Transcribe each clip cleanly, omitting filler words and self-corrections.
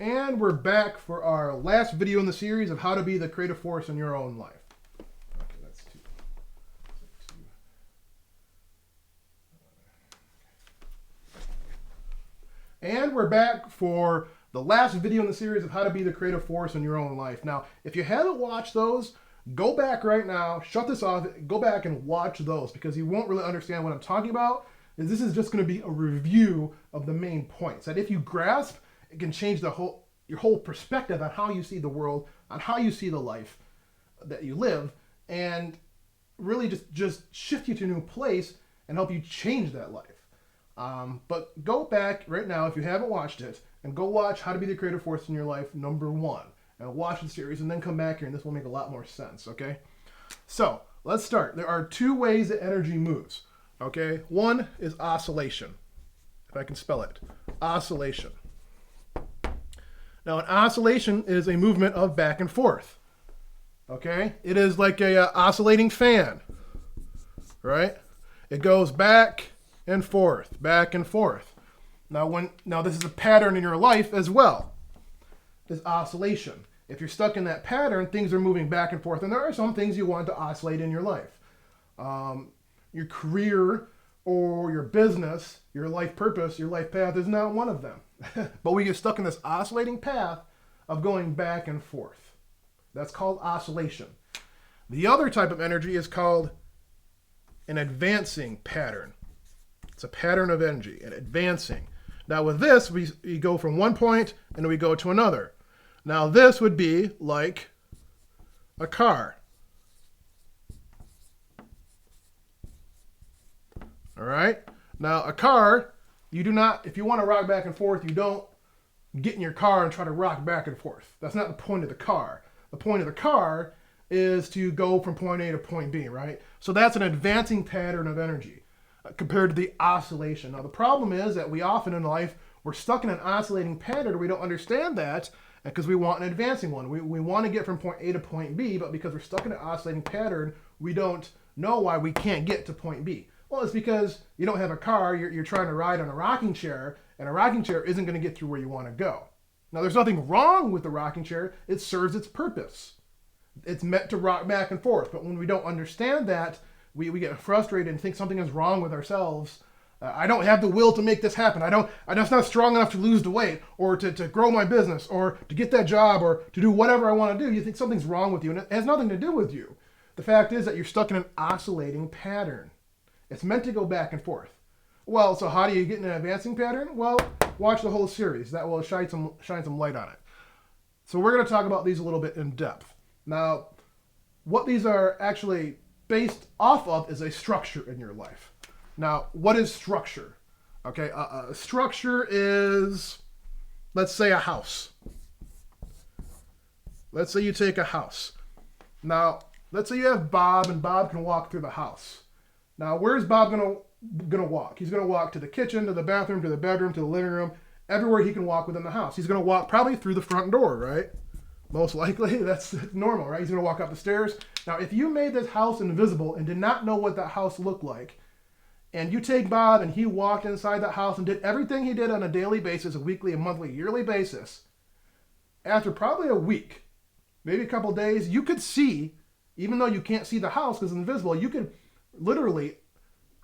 And we're back for our last video in the series of how to be the creative force in your own life. Okay, that's two. And we're back for the last video in the series of how to be the creative force in your own life. Now, if you haven't watched those, go back right now, shut this off, go back and watch those because you won't really understand what I'm talking about. This is just going to be a review of the main points that if you grasp, it can change your whole perspective on how you see the world, on how you see the life that you live, and really just shift you to a new place and help you change that life. But go back right now if you haven't watched it and go watch How to Be the Creative Force in Your Life #1 and watch the series and then come back here and this will make a lot more sense, okay? So let's start. There are two ways that energy moves, okay? One is oscillation, if I can spell it, oscillation. Now, an oscillation is a movement of back and forth, okay? It is like a oscillating fan, right? It goes back and forth, back and forth. Now this is a pattern in your life as well, this oscillation. If you're stuck in that pattern, things are moving back and forth, and there are some things you want to oscillate in your life. Your career or your business, your life purpose, your life path is not one of them. But we get stuck in this oscillating path of going back and forth. That's called oscillation. The other type of energy is called an advancing pattern. It's a pattern of energy, an advancing. Now with this, we go from one point and then we go to another. Now this would be like a car. All right? Now a car, you do not, if you want to rock back and forth, you don't get in your car and try to rock back and forth. That's not the point of the car. The point of the car is to go from point A to point B, right? So that's an advancing pattern of energy compared to the oscillation. Now the problem is that we often in life, we're stuck in an oscillating pattern. We don't understand that because we want an advancing one. We want to get from point A to point B, but because we're stuck in an oscillating pattern, we don't know why we can't get to point B. Well, it's because you don't have a car, you're trying to ride on a rocking chair, and a rocking chair isn't going to get through where you want to go. Now, there's nothing wrong with the rocking chair. It serves its purpose. It's meant to rock back and forth, but when we don't understand that, we get frustrated and think something is wrong with ourselves. I don't have the will to make this happen. I'm just not strong enough to lose the weight, or to grow my business, or to get that job, or to do whatever I want to do. You think something's wrong with you, and it has nothing to do with you. The fact is that you're stuck in an oscillating pattern. It's meant to go back and forth. Well, so how do you get in an advancing pattern? Well, watch the whole series. That will shine some light on it. So we're going to talk about these a little bit in depth. Now, what these are actually based off of is a structure in your life. Now, what is structure? Okay, a structure is, let's say, a house. Let's say you take a house. Now, let's say you have Bob, and Bob can walk through the house. Now, where's Bob gonna walk? He's gonna walk to the kitchen, to the bathroom, to the bedroom, to the living room, everywhere he can walk within the house. He's gonna walk probably through the front door, right? Most likely, that's normal, right? He's gonna walk up the stairs. Now, if you made this house invisible and did not know what that house looked like, and you take Bob and he walked inside that house and did everything he did on a daily basis, a weekly, a monthly, yearly basis, after probably a week, maybe a couple days, you could see, even though you can't see the house because it's invisible, you could literally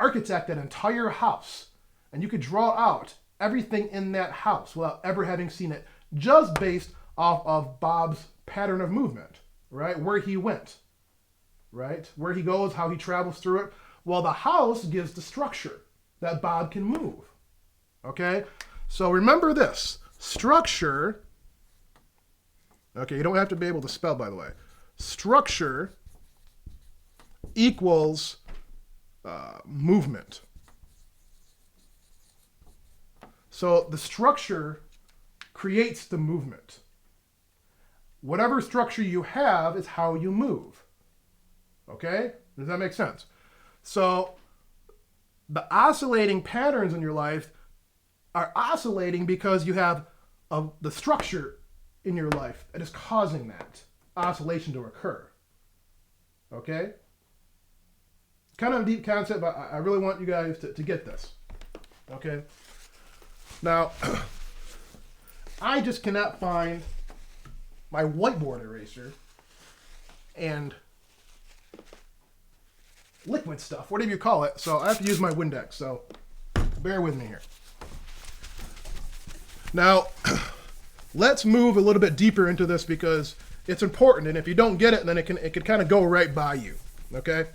architect that entire house and you could draw out everything in that house without ever having seen it, just based off of Bob's pattern of movement, right? Where he went, right? Where he goes, how he travels through it. Well, the house gives the structure that Bob can move, okay? So remember this, structure, okay, you don't have to be able to spell, by the way. Structure equals movement. So the structure creates the movement. Whatever structure you have is how you move. Okay? Does that make sense? So the oscillating patterns in your life are oscillating because you have the structure in your life that is causing that oscillation to occur. Okay? Kind of a deep concept, but I really want you guys to get this. Okay? Now, I just cannot find my whiteboard eraser and liquid stuff, whatever you call it. So I have to use my Windex. So bear with me here. Now, let's move a little bit deeper into this because it's important. And if you don't get it, then it can kind of go right by you. Okay?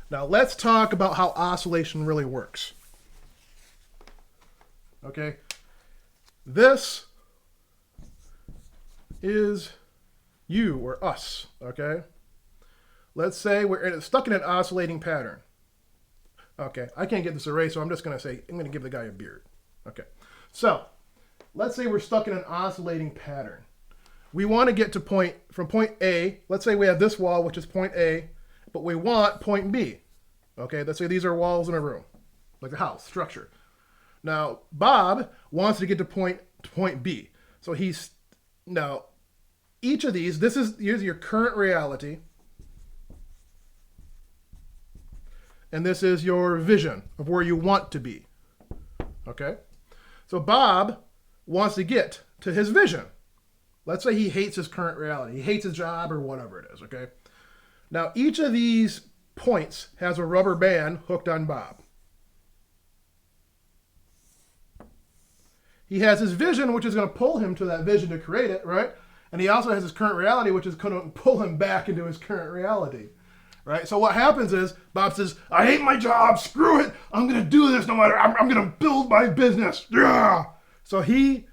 Now, let's talk about how oscillation really works. Okay? This is you or us. Okay? Let's say we're stuck in an oscillating pattern. Okay, I can't get this erased, so I'm just going to say, I'm going to give the guy a beard. Okay, so let's say we're stuck in an oscillating pattern. We want to get to from point A. Let's say we have this wall, which is point A, but we want point B. Okay, let's say these are walls in a room, like a house, structure. Now, Bob wants to get to point B. So now, each of these, here's your current reality. And this is your vision of where you want to be. Okay? So Bob wants to get to his vision. Let's say he hates his current reality. He hates his job or whatever it is, okay? Now, each of these points has a rubber band hooked on Bob. He has his vision, which is going to pull him to that vision to create it, right? And he also has his current reality, which is going to pull him back into his current reality. Right? So what happens is Bob says, I hate my job. Screw it. I'm going to do this no matter. I'm going to build my business. Yeah. So he,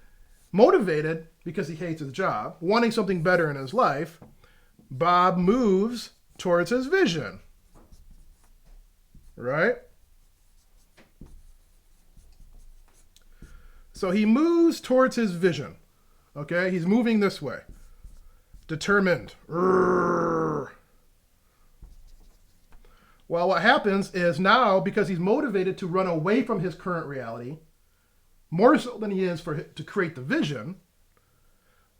motivated because he hates his job, wanting something better in his life, Bob moves towards his vision. Right? So he moves towards his vision. Okay? He's moving this way. Determined. Well, what happens is now, because he's motivated to run away from his current reality, more so than he is to create the vision,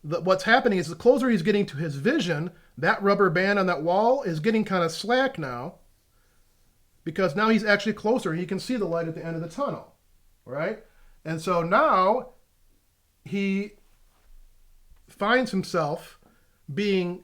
what's happening is the closer he's getting to his vision, that rubber band on that wall is getting kind of slack now, because now he's actually closer. He can see the light at the end of the tunnel, right? And so now he finds himself being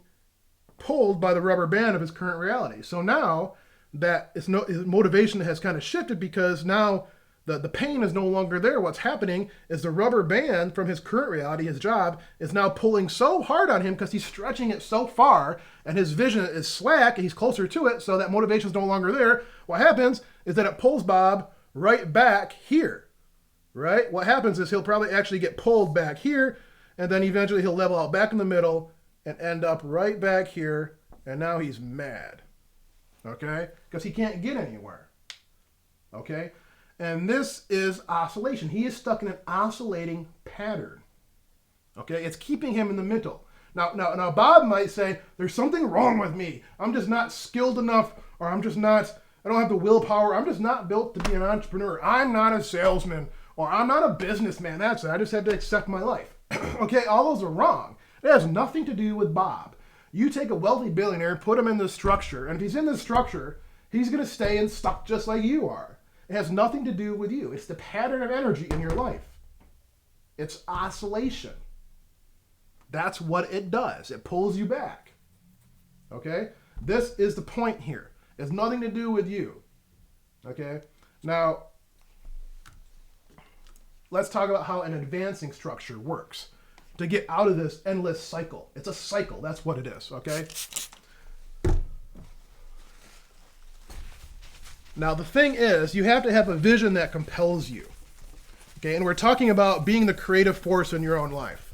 pulled by the rubber band of his current reality. So now that his motivation has kind of shifted because now the pain is no longer there. What's happening is the rubber band from his current reality, his job, is now pulling so hard on him because he's stretching it so far and his vision is slack and he's closer to it, so that motivation is no longer there. What happens is that it pulls Bob right back here, right? What happens is he'll probably actually get pulled back here, and then eventually he'll level out back in the middle and end up right back here, and now he's mad. Okay? Because he can't get anywhere. Okay? And this is oscillation. He is stuck in an oscillating pattern. Okay? It's keeping him in the middle. Now Bob might say, there's something wrong with me. I'm just not skilled enough, or I don't have the willpower. I'm just not built to be an entrepreneur. I'm not a salesman, or I'm not a businessman. That's it. I just have to accept my life. Okay? All those are wrong. It has nothing to do with Bob. You take a wealthy billionaire, put him in this structure, and if he's in this structure, he's going to stay and stuck just like you are. It has nothing to do with you. It's the pattern of energy in your life. It's oscillation. That's what it does. It pulls you back. Okay? This is the point here. It has nothing to do with you. Okay? Now, let's talk about how an advancing structure works to get out of this endless cycle. It's a cycle. That's what it is, okay? Now, the thing is, you have to have a vision that compels you. Okay, and we're talking about being the creative force in your own life.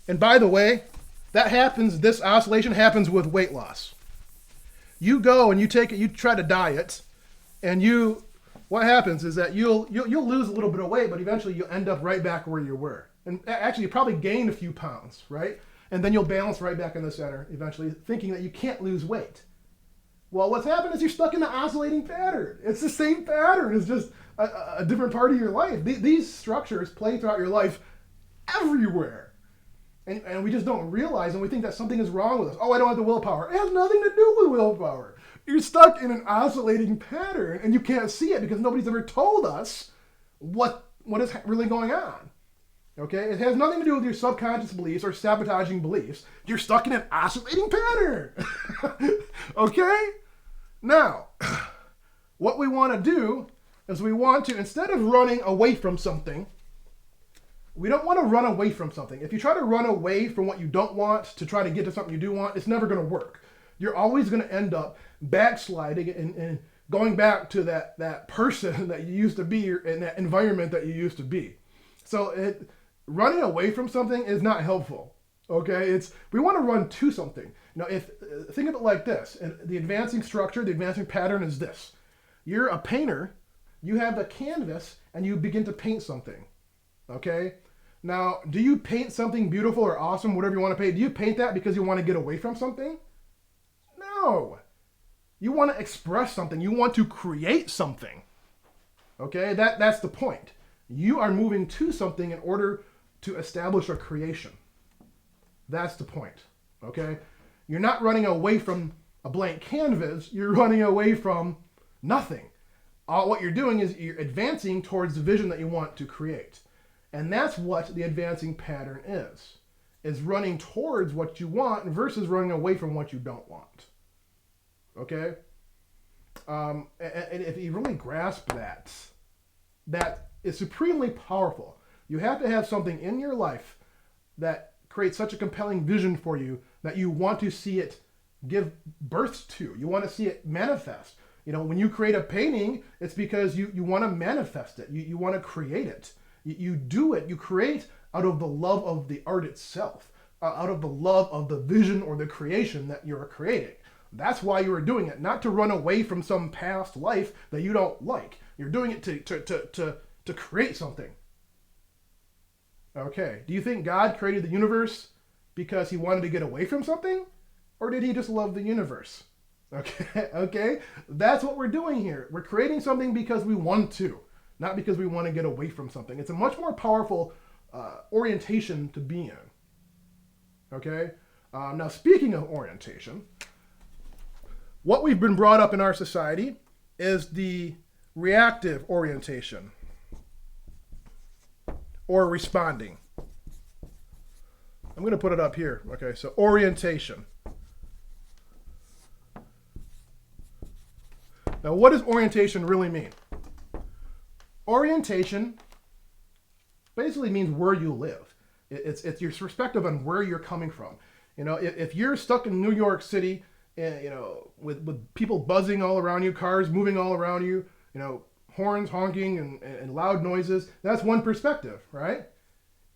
And by the way, this oscillation happens with weight loss. You go and you try to diet, and what happens is that you'll lose a little bit of weight, but eventually you'll end up right back where you were. And actually, you probably gained a few pounds, right? And then you'll balance right back in the center, eventually, thinking that you can't lose weight. Well, what's happened is you're stuck in the oscillating pattern. It's the same pattern. It's just a different part of your life. These structures play throughout your life everywhere. And we just don't realize, and we think that something is wrong with us. Oh, I don't have the willpower. It has nothing to do with willpower. You're stuck in an oscillating pattern, and you can't see it because nobody's ever told us what is really going on. Okay? It has nothing to do with your subconscious beliefs or sabotaging beliefs. You're stuck in an oscillating pattern. Okay? Now, what we want to do is we want to, instead of running away from something, we don't want to run away from something. If you try to run away from what you don't want to try to get to something you do want, it's never going to work. You're always going to end up backsliding and going back to that person that you used to be in that environment that you used to be. So running away from something is not helpful. Okay, we want to run to something. Now, think of it like this: the advancing structure, the advancing pattern is this. You're a painter. You have a canvas, and you begin to paint something. Okay. Now, do you paint something beautiful or awesome, whatever you want to paint? Do you paint that because you want to get away from something? No. You want to express something. You want to create something. Okay? That's the point. You are moving to something in order to establish a creation. That's the point. Okay? You're not running away from a blank canvas. You're running away from nothing. What you're doing is you're advancing towards the vision that you want to create. And that's what the advancing pattern is running towards what you want versus running away from what you don't want. Okay? And if you really grasp that is supremely powerful. You have to have something in your life that creates such a compelling vision for you that you want to see it give birth to. You want to see it manifest. When you create a painting, it's because you want to manifest it. You want to create it. You do it. You create out of the love of the art itself, out of the love of the vision or the creation that you're creating. That's why you are doing it, not to run away from some past life that you don't like. You're doing it to create something. Okay. Do you think God created the universe because he wanted to get away from something? Or did he just love the universe? Okay. That's what we're doing here. We're creating something because we want to, not because we want to get away from something. It's a much more powerful orientation to be in. Okay? Now, speaking of orientation, what we've been brought up in our society is the reactive orientation or responding. I'm going to put it up here. Okay, so orientation. Now, what does orientation really mean? Orientation basically means where you live. It's your perspective on where you're coming from. If you're stuck in New York City, with people buzzing all around you, cars moving all around you, horns honking and loud noises, that's one perspective, right?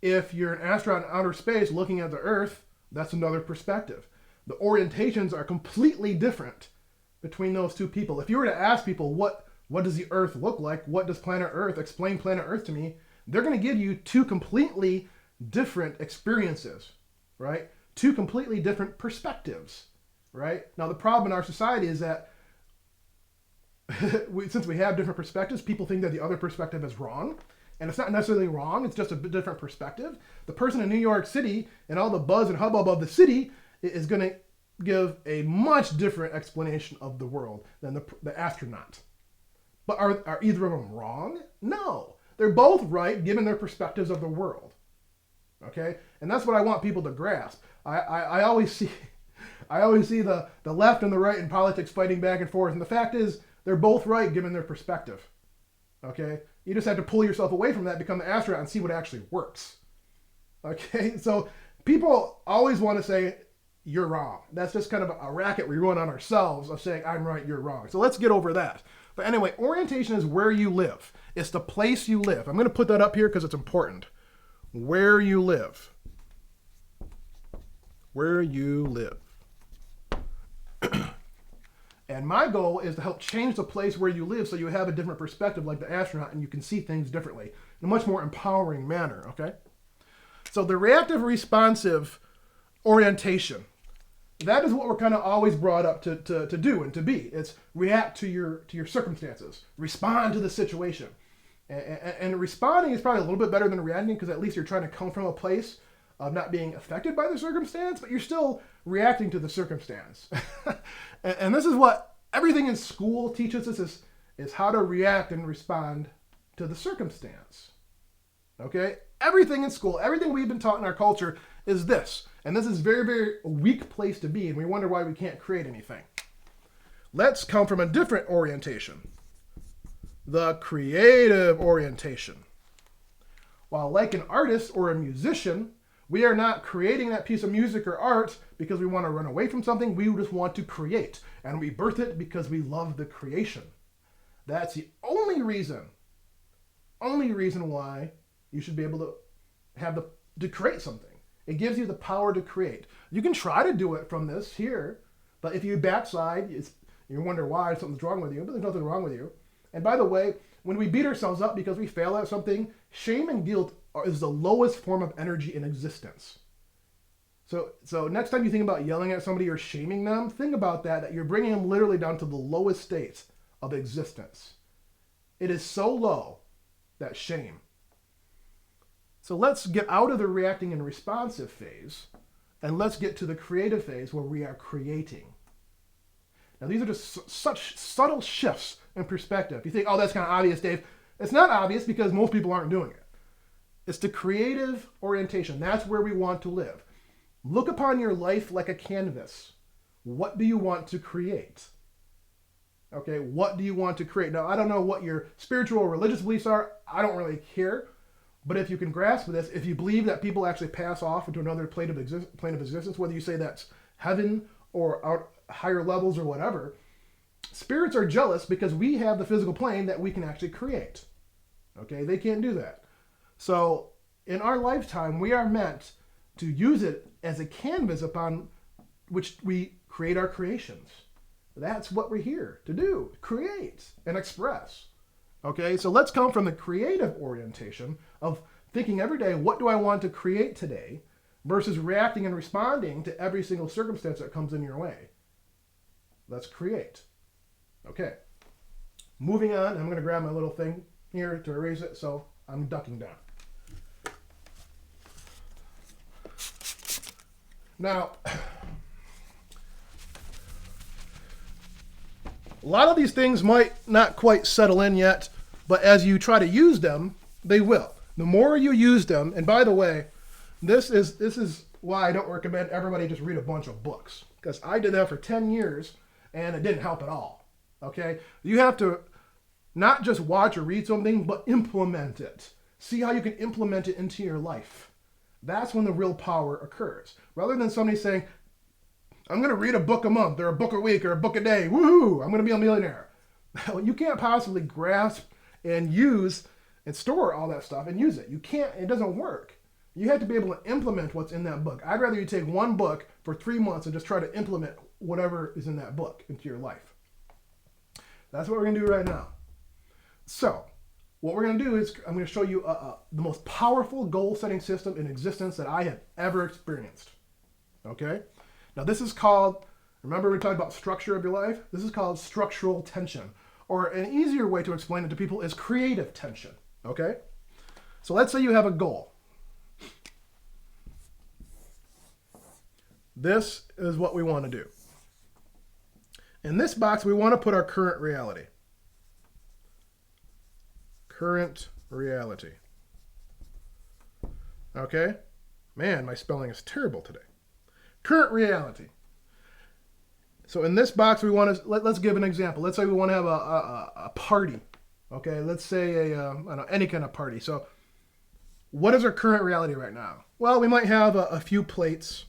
If you're an astronaut in outer space looking at the Earth, that's another perspective. The orientations are completely different between those two people. If you were to ask people, what does the Earth look like? What does planet Earth? Explain planet Earth to me. They're going to give you two completely different experiences, right? Two completely different perspectives, right? Now, the problem in our society is that since we have different perspectives, people think that the other perspective is wrong. And it's not necessarily wrong. It's just a different perspective. The person in New York City and all the buzz and hubbub of the city is going to give a much different explanation of the world than the astronaut. But are either of them wrong? No. They're both right given their perspectives of the world. Okay? And that's what I want people to grasp. I always see the left and the right in politics fighting back and forth. And the fact is, they're both right given their perspective. Okay? You just have to pull yourself away from that, become the astronaut, and see what actually works. Okay? So people always want to say, you're wrong. That's just kind of a racket we run on ourselves of saying, I'm right, you're wrong. So let's get over that. But anyway, orientation is where you live. It's the place you live. I'm going to put that up here because it's important. Where you live. Where you live. And my goal is to help change the place where you live so you have a different perspective like the astronaut and you can see things differently in a much more empowering manner, okay? So the reactive responsive orientation, that is what we're kind of always brought up to do and to be. It's react to your circumstances, respond to the situation. And responding is probably a little bit better than reacting because at least you're trying to come from a place of not being affected by the circumstance, but you're still reacting to the circumstance. and this is what everything in school teaches us is how to react and respond to the circumstance. Okay? Everything in school, everything we've been taught in our culture is this. And this is a very, very weak place to be, and we wonder why we can't create anything. Let's come from a different orientation. The creative orientation. While like an artist or a musician, we are not creating that piece of music or art because we want to run away from something. We just want to create. And we birth it because we love the creation. That's the only reason why you should be able to have to create something. It gives you the power to create. You can try to do it from this here, but if you backslide, you wonder why something's wrong with you, but there's nothing wrong with you. And by the way, when we beat ourselves up because we fail at something, shame and guilt is the lowest form of energy in existence. So next time you think about yelling at somebody or shaming them, think about that you're bringing them literally down to the lowest states of existence. It is so low, that shame. So let's get out of the reacting and responsive phase, and let's get to the creative phase where we are creating. Now, these are just such subtle shifts in perspective. You think, oh, that's kind of obvious, Dave. It's not obvious because most people aren't doing it. It's the creative orientation. That's where we want to live. Look upon your life like a canvas. What do you want to create? Okay, what do you want to create? Now, I don't know what your spiritual or religious beliefs are. I don't really care. But if you can grasp this, if you believe that people actually pass off into another plane of existence, whether you say that's heaven or out higher levels or whatever, spirits are jealous because we have the physical plane that we can actually create. Okay, they can't do that. So in our lifetime, we are meant to use it as a canvas upon which we create our creations. That's what we're here to do, create and express. Okay, so let's come from the creative orientation of thinking every day, what do I want to create today, versus reacting and responding to every single circumstance that comes in your way. Let's create. Okay, moving on, I'm going to grab my little thing here to erase it, so I'm ducking down. Now, a lot of these things might not quite settle in yet, but as you try to use them, they will. The more you use them, and by the way, this is why I don't recommend everybody just read a bunch of books, because I did that for 10 years and it didn't help at all. Okay? You have to not just watch or read something, but implement it. See how you can implement it into your life. That's when the real power occurs. Rather than somebody saying, I'm going to read a book a month, or a book a week, or a book a day. Woohoo! I'm going to be a millionaire. You can't possibly grasp and use and store all that stuff and use it. You can't. It doesn't work. You have to be able to implement what's in that book. I'd rather you take one book for 3 months and just try to implement whatever is in that book into your life. That's what we're going to do right now. So, what we're going to do is I'm going to show you the most powerful goal-setting system in existence that I have ever experienced. Okay? Now this is called, remember we talked about structure of your life? This is called structural tension. Or an easier way to explain it to people is creative tension. Okay? So let's say you have a goal. This is what we want to do. In this box, we want to put our current reality. Current reality. Okay? Man, my spelling is terrible today. Current reality. So in this box, we want to, let's give an example. Let's say we want to have a party. Okay, let's say I don't know, any kind of party. So what is our current reality right now? Well, we might have a few plates.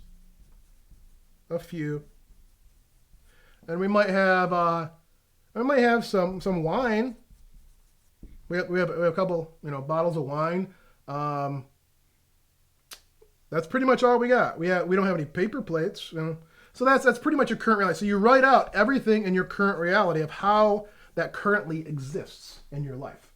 A few. And we might have some wine. We have a couple, bottles of wine. That's pretty much all we got. We don't have any paper plates. So that's pretty much your current reality. So you write out everything in your current reality of how that currently exists in your life.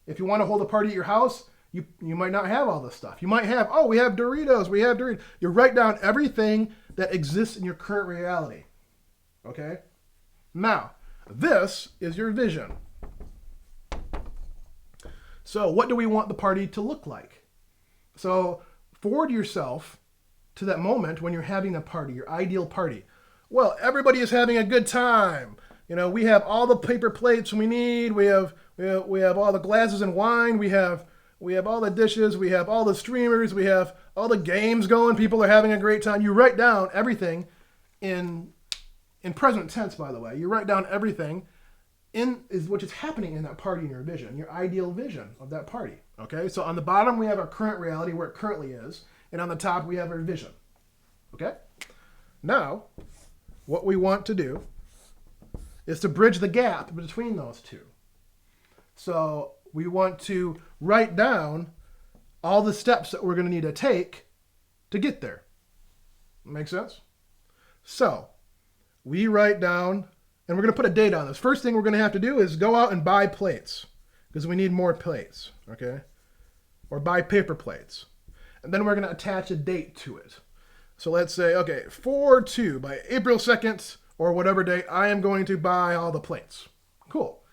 If you want to hold a party at your house, you might not have all this stuff. You might have, we have Doritos. You write down everything that exists in your current reality. Okay? Now, this is your vision. So what do we want the party to look like? So forward yourself to that moment when you're having a party, your ideal party. Well, everybody is having a good time. We have all the paper plates we need. We have We have all the glasses and wine. We have all the dishes. We have all the streamers. We have all the games going. People are having a great time. You write down everything in present tense, by the way. You write down everything which is happening in that party in your vision, your ideal vision of that party. Okay, so on the bottom we have our current reality, where it currently is, and on the top we have our vision. Okay, now what we want to do is to bridge the gap between those two. So we want to write down all the steps that we're going to need to take to get there. Make sense? So we write down, and we're going to put a date on this. First thing we're going to have to do is go out and buy plates, because we need more plates, okay? Or buy paper plates. And then we're going to attach a date to it. So let's say, okay, 4/2, by April 2nd, or whatever date, I am going to buy all the plates. Cool.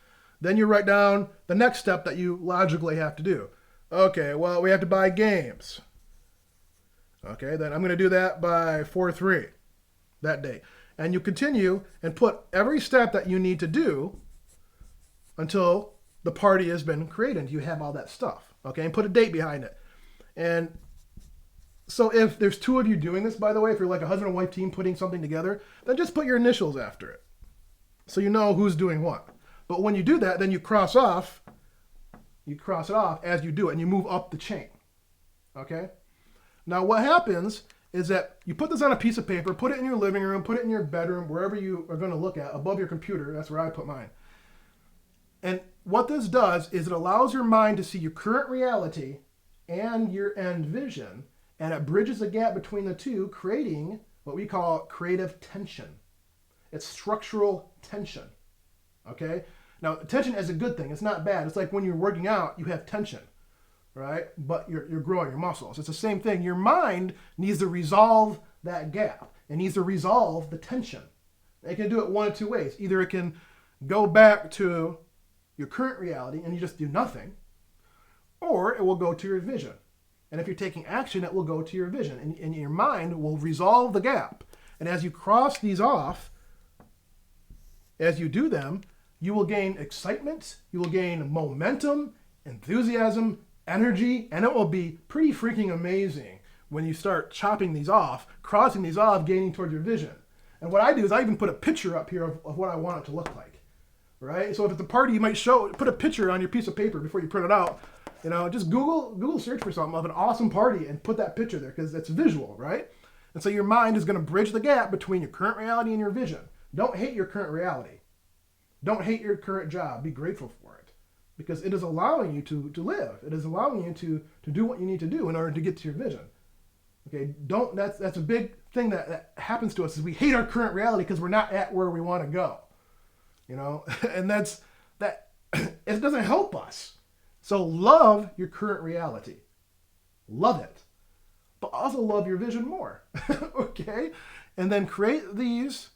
Then you write down the next step that you logically have to do. Okay, well, we have to buy games. Okay, then I'm going to do that by 4/3, that date. And you continue and put every step that you need to do until the party has been created. You have all that stuff, okay? And put a date behind it. And so if there's two of you doing this, by the way, if you're like a husband and wife team putting something together, then just put your initials after it, so you know who's doing what. But when you do that, then you cross it off as you do it, and you move up the chain, okay? Now what happens is that you put this on a piece of paper, put it in your living room, put it in your bedroom, wherever you are going to look at, above your computer. That's where I put mine. And what this does is it allows your mind to see your current reality and your end vision, and it bridges the gap between the two, creating what we call creative tension. It's structural tension, okay? Now, tension is a good thing. It's not bad. It's like when you're working out, you have tension, right? But you're growing your muscles. It's the same thing. Your mind needs to resolve that gap. It needs to resolve the tension. It can do it one of two ways. Either it can go back to your current reality and you just do nothing, or it will go to your vision. And if you're taking action, it will go to your vision. And your mind will resolve the gap. And as you cross these off, as you do them, you will gain excitement, you will gain momentum, enthusiasm, energy, and it will be pretty freaking amazing when you start chopping these off, crossing these off, gaining towards your vision. And what I do is I even put a picture up here of what I want it to look like, right? So if it's a party, you might put a picture on your piece of paper before you print it out. You know, just Google search for something of an awesome party and put that picture there, because it's visual, right? And so your mind is going to bridge the gap between your current reality and your vision. Don't hate your current reality. Don't hate your current job. Be grateful for it, because it is allowing you to live. It is allowing you to do what you need to do in order to get to your vision. Okay, that's a big thing that happens to us, is we hate our current reality because we're not at where we want to go. You know, and that it doesn't help us. So love your current reality. Love it. But also love your vision more. Okay? And then create these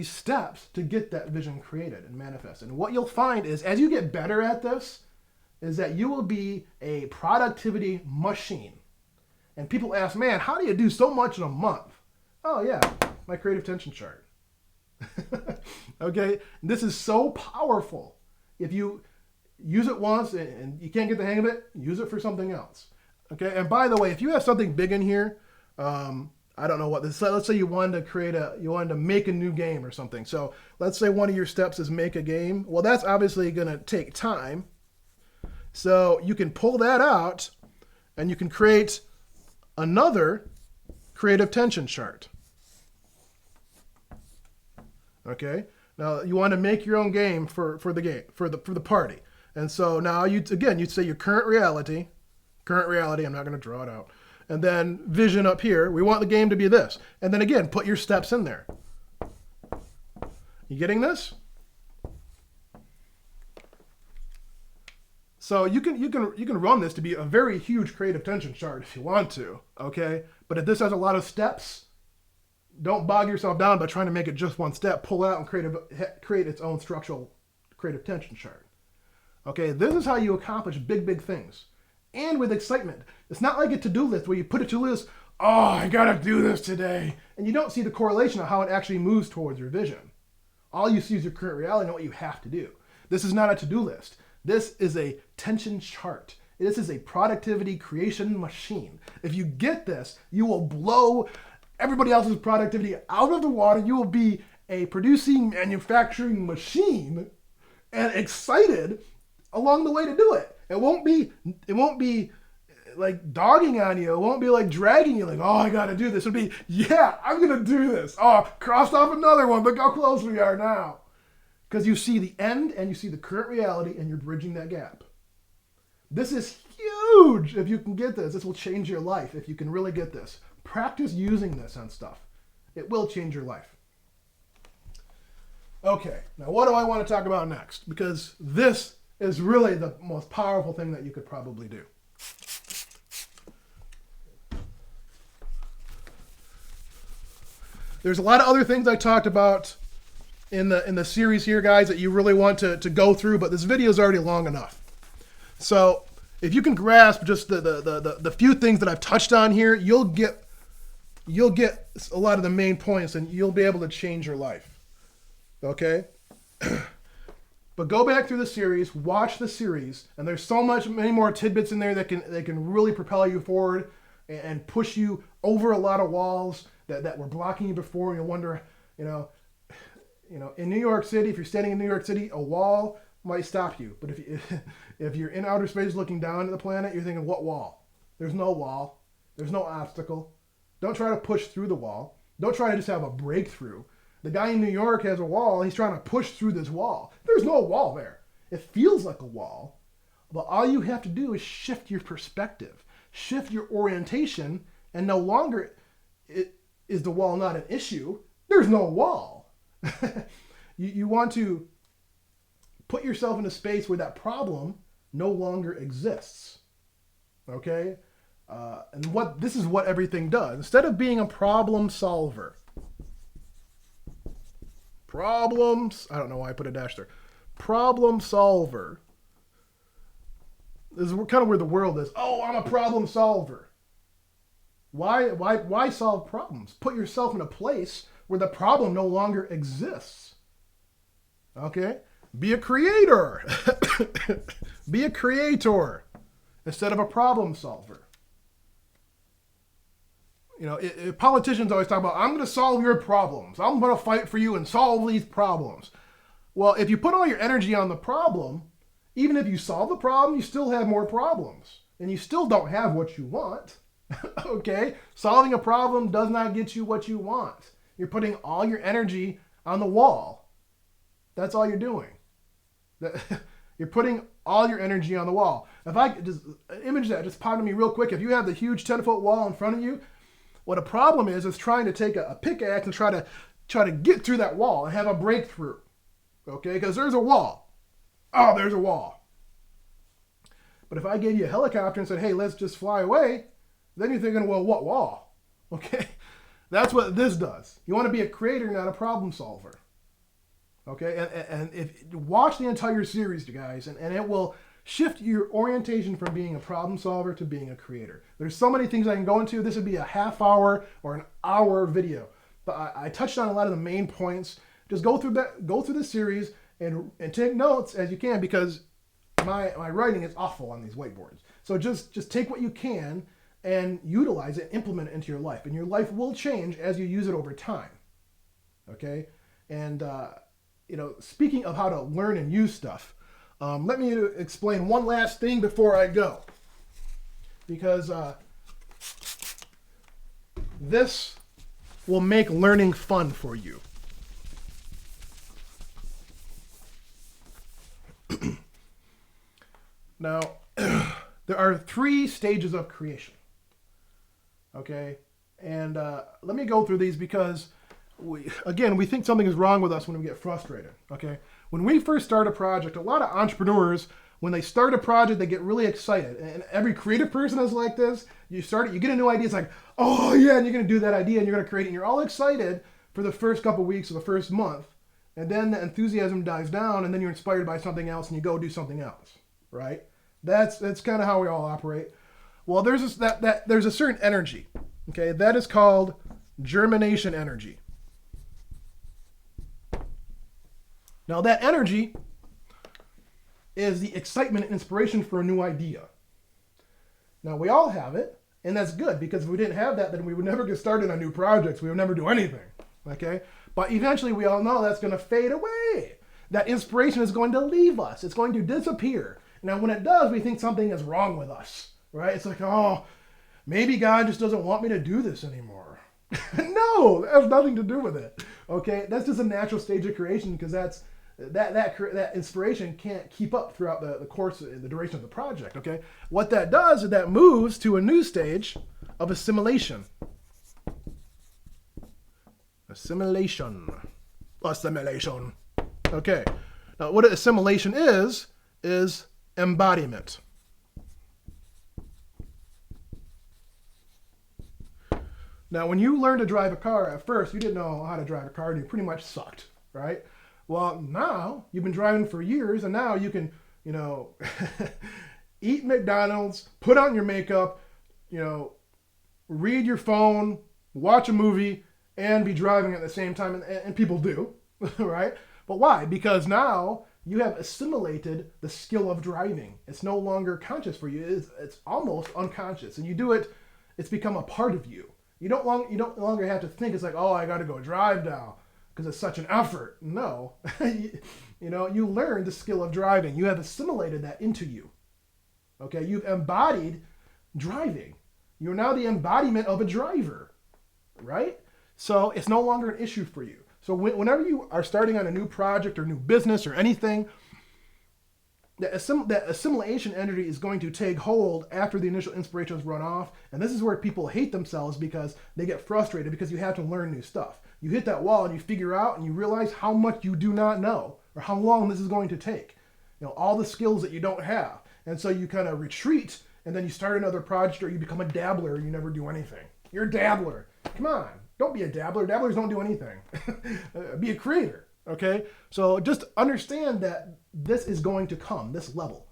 steps to get that vision created and manifested. And what you'll find is, as you get better at this, is that you will be a productivity machine. And people ask, man, how do you do so much in a month? Oh yeah, my creative tension chart. Okay? This is so powerful. If you use it once and you can't get the hang of it, use it for something else. Okay? And by the way, if you have something big in here, I don't know what this. Let's say you wanted to make a new game or something. So let's say one of your steps is make a game. Well, that's obviously going to take time. So you can pull that out, and you can create another creative tension chart. Okay. Now you want to make your own game for the party, and so now you'd say your current reality. I'm not going to draw it out. And then vision up here, we want the game to be this. And then again, put your steps in there. You getting this? So you can run this to be a very huge creative tension chart if you want to, okay? But if this has a lot of steps, don't bog yourself down by trying to make it just one step. Pull out and create its own structural creative tension chart. Okay, this is how you accomplish big things. And with excitement. It's not like a to-do list where you put a to-do list, oh, I gotta do this today. And you don't see the correlation of how it actually moves towards your vision. All you see is your current reality and what you have to do. This is not a to-do list. This is a tension chart. This is a productivity creation machine. If you get this, you will blow everybody else's productivity out of the water. You will be a producing, manufacturing machine and excited along the way to do it. It won't be like dogging on you. It won't be like dragging you like, oh, I got to do this. It'll be, yeah, I'm going to do this. Oh, crossed off another one. Look how close we are now. Because you see the end and you see the current reality and you're bridging that gap. This is huge if you can get this. This will change your life if you can really get this. Practice using this on stuff. It will change your life. Okay, now what do I want to talk about next? Because this is really the most powerful thing that you could probably do. There's a lot of other things I talked about in the series here, guys, that you really want to go through, but this video is already long enough. So if you can grasp just the few things that I've touched on here, you'll get a lot of the main points and you'll be able to change your life. Okay? But go back through the series, watch the series, and there's many more tidbits in there that can really propel you forward and push you over a lot of walls that were blocking you before. And you'll wonder, in New York City, if you're standing in New York City, a wall might stop you. But if you're in outer space looking down at the planet, you're thinking, what wall? There's no wall. There's no obstacle. Don't try to push through the wall. Don't try to just have a breakthrough. The guy in New York has a wall. He's trying to push through this wall. There's no wall there. It feels like a wall, but all you have to do is shift your perspective, shift your orientation, and no longer is the wall not an issue. There's no wall. You want to put yourself in a space where that problem no longer exists. Okay? And this is what everything does. Instead of being a problem solver, I don't know why I put a dash there. Problem solver. This is kind of where the world is. Oh, I'm a problem solver. Why solve problems? Put yourself in a place where the problem no longer exists. Okay? Be a creator. Be a creator instead of a problem solver. Politicians always talk about, I'm going to solve your problems. I'm going to fight for you and solve these problems. Well, if you put all your energy on the problem, even if you solve the problem, you still have more problems. And you still don't have what you want. Okay? Solving a problem does not get you what you want. You're putting all your energy on the wall. That's all you're doing. You're putting all your energy on the wall. If I just image that, just popped to me real quick. If you have the huge 10-foot wall in front of you, what a problem is trying to take a pickaxe and try to get through that wall and have a breakthrough. Okay? Because there's a wall. Oh, there's a wall. But if I gave you a helicopter and said, hey, let's just fly away, then you're thinking, well, what wall? Okay? That's what this does. You want to be a creator, not a problem solver. Okay? And if watch the entire series, guys, and it will shift your orientation from being a problem solver to being a creator. There's so many things I can go into. This would be a half-hour or an hour video. But I touched on a lot of the main points. Just go through the series and take notes as you can, because my writing is awful on these whiteboards. So just take what you can and utilize it, implement it into your life. And your life will change as you use it over time. Okay? And, speaking of how to learn and use stuff, let me explain one last thing before I go. Because this will make learning fun for you. Now, there are 3 stages of creation. Okay? And let me go through these because, we think something is wrong with us when we get frustrated. Okay? When we first start a project, a lot of entrepreneurs, when they start a project, they get really excited. And every creative person is like this. You get a new idea, it's like, oh yeah, and you're going to do that idea and you're going to create it. And you're all excited for the first couple weeks or the first month. And then the enthusiasm dies down and then you're inspired by something else and you go do something else. Right? That's kind of how we all operate. Well, there's a certain energy. Okay? That is called germination energy. Now that energy is the excitement and inspiration for a new idea. Now, we all have it, and that's good, because if we didn't have that, then we would never get started on new projects. We would never do anything, okay? But eventually, we all know that's going to fade away. That inspiration is going to leave us. It's going to disappear. Now, when it does, we think something is wrong with us, right? It's like, oh, maybe God just doesn't want me to do this anymore. No, that has nothing to do with it, okay? That's just a natural stage of creation, because that inspiration can't keep up throughout the course, the duration of the project, okay? What that does is that moves to a new stage of assimilation. Assimilation. Okay. Now, what assimilation is embodiment. Now, when you learn to drive a car, at first, you didn't know how to drive a car, and you pretty much sucked, right? Well, now, you've been driving for years, and now you can, eat McDonald's, put on your makeup, read your phone, watch a movie, and be driving at the same time, and people do, right? But why? Because now you have assimilated the skill of driving. It's no longer conscious for you. It's almost unconscious, and you do it. It's become a part of you. You don't longer have to think. It's like, oh, I got to go drive now because it's such an effort. No, you learn the skill of driving. You have assimilated that into you. Okay, you've embodied driving. You're now the embodiment of a driver, right? So it's no longer an issue for you. So whenever you are starting on a new project or new business or anything, that assimilation energy is going to take hold after the initial inspiration has run off. And this is where people hate themselves, because they get frustrated because you have to learn new stuff. You hit that wall and you figure out and you realize how much you do not know, or how long this is going to take. All the skills that you don't have. And so you kind of retreat, and then you start another project, or you become a dabbler and you never do anything. You're a dabbler. Come on. Don't be a dabbler. Dabblers don't do anything. Be a creator, okay? So just understand that this is going to come, this level.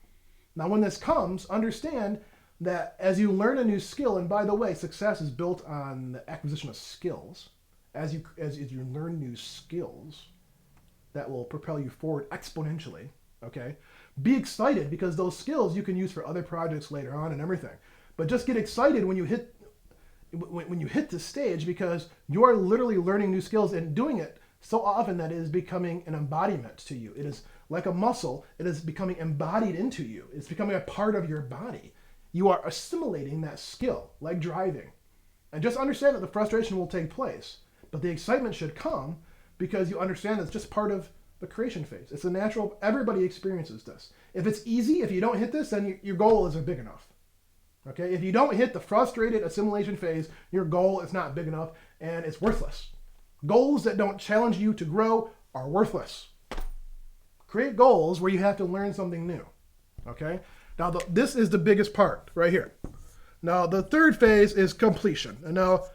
Now, when this comes, understand that as you learn a new skill, and by the way, success is built on the acquisition of skills. As you learn new skills, that will propel you forward exponentially, okay? Be excited, because those skills you can use for other projects later on and everything. But just get excited when you hit this stage, because you are literally learning new skills and doing it so often that it is becoming an embodiment to you. It is like a muscle. It is becoming embodied into you. It's becoming a part of your body. You are assimilating that skill, like driving. And just understand that the frustration will take place, but the excitement should come, because you understand it's just part of the creation phase. It's a natural, everybody experiences this. If it's easy, if you don't hit this, then your goal isn't big enough. Okay, if you don't hit the frustrated assimilation phase, your goal is not big enough, and it's worthless. Goals that don't challenge you to grow are worthless. Create goals where you have to learn something new. Okay, now this is the biggest part right here. Now the third phase is completion, and now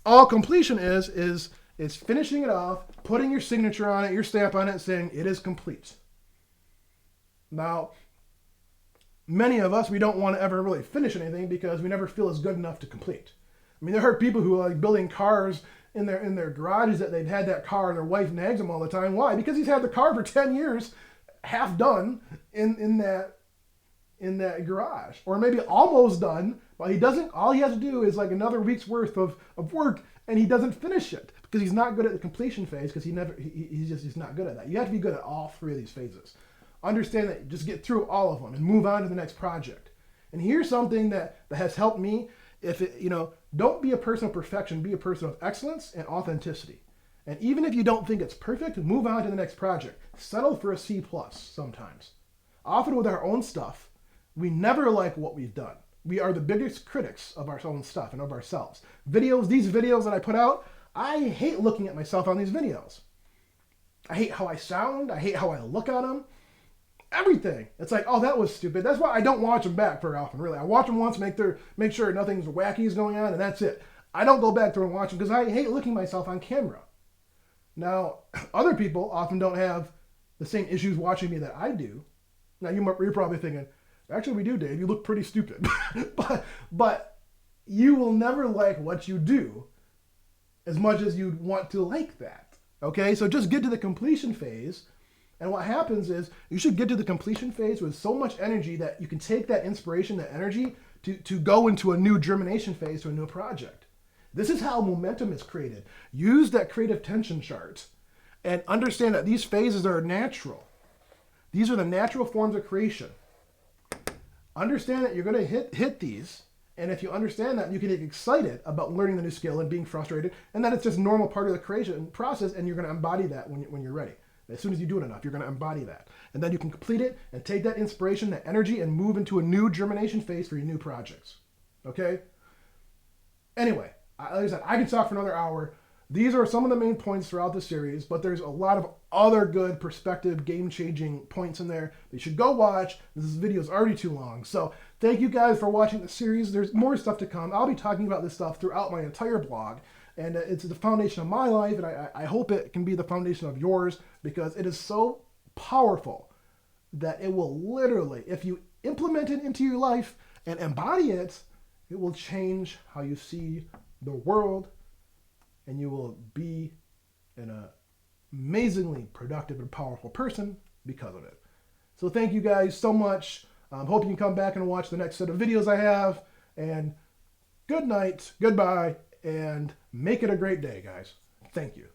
all completion is finishing it off, putting your signature on it, your stamp on it, saying it is complete. Now, many of us, we don't want to ever really finish anything, because we never feel it's good enough to complete. I mean, there are people who are like building cars in their garages that they've had that car and their wife nags them all the time. Why? Because he's had the car for 10 years, half done in that garage, or maybe almost done. But he doesn't. All he has to do is like another week's worth of work, and he doesn't finish it because he's not good at the completion phase, because he's not good at that. You have to be good at all three of these phases. Understand that, just get through all of them and move on to the next project. And here's something that has helped me. Don't be a person of perfection, be a person of excellence and authenticity. And even if you don't think it's perfect, move on to the next project. Settle for a C+ sometimes. Often with our own stuff, we never like what we've done. We are the biggest critics of our own stuff and of ourselves. These videos that I put out, I hate looking at myself on these videos. I hate how I sound. I hate how I look at them. Everything. It's like, oh, that was stupid. That's why I don't watch them back very often, really. I watch them once, make sure nothing's wacky is going on, and that's it. I don't go back through and watch them because I hate looking at myself on camera. Now, other people often don't have the same issues watching me that I do. Now, you're probably thinking, actually, we do, Dave. You look pretty stupid. but you will never like what you do as much as you'd want to like that. Okay? So just get to the completion phase And what happens is you should get to the completion phase with so much energy that you can take that inspiration, that energy, to go into a new germination phase to a new project. This is how momentum is created. Use that creative tension chart and understand that these phases are natural. These are the natural forms of creation. Understand that you're going to hit these, and if you understand that, you can get excited about learning the new skill and being frustrated, and that it's just a normal part of the creation process, and you're going to embody that when you're ready. As soon as you do it enough, you're going to embody that. And then you can complete it and take that inspiration, that energy, and move into a new germination phase for your new projects. Okay? Anyway, like I said, I can talk for another hour. These are some of the main points throughout the series, but there's a lot of other good perspective, game-changing points in there that you should go watch. This video is already too long. So thank you guys for watching the series. There's more stuff to come. I'll be talking about this stuff throughout my entire blog. And it's the foundation of my life, and I hope it can be the foundation of yours, because it is so powerful that it will literally, if you implement it into your life and embody it, it will change how you see the world, and you will be an amazingly productive and powerful person because of it. So thank you guys so much. Hope you can come back and watch the next set of videos I have. And good night, goodbye, and make it a great day, guys. Thank you.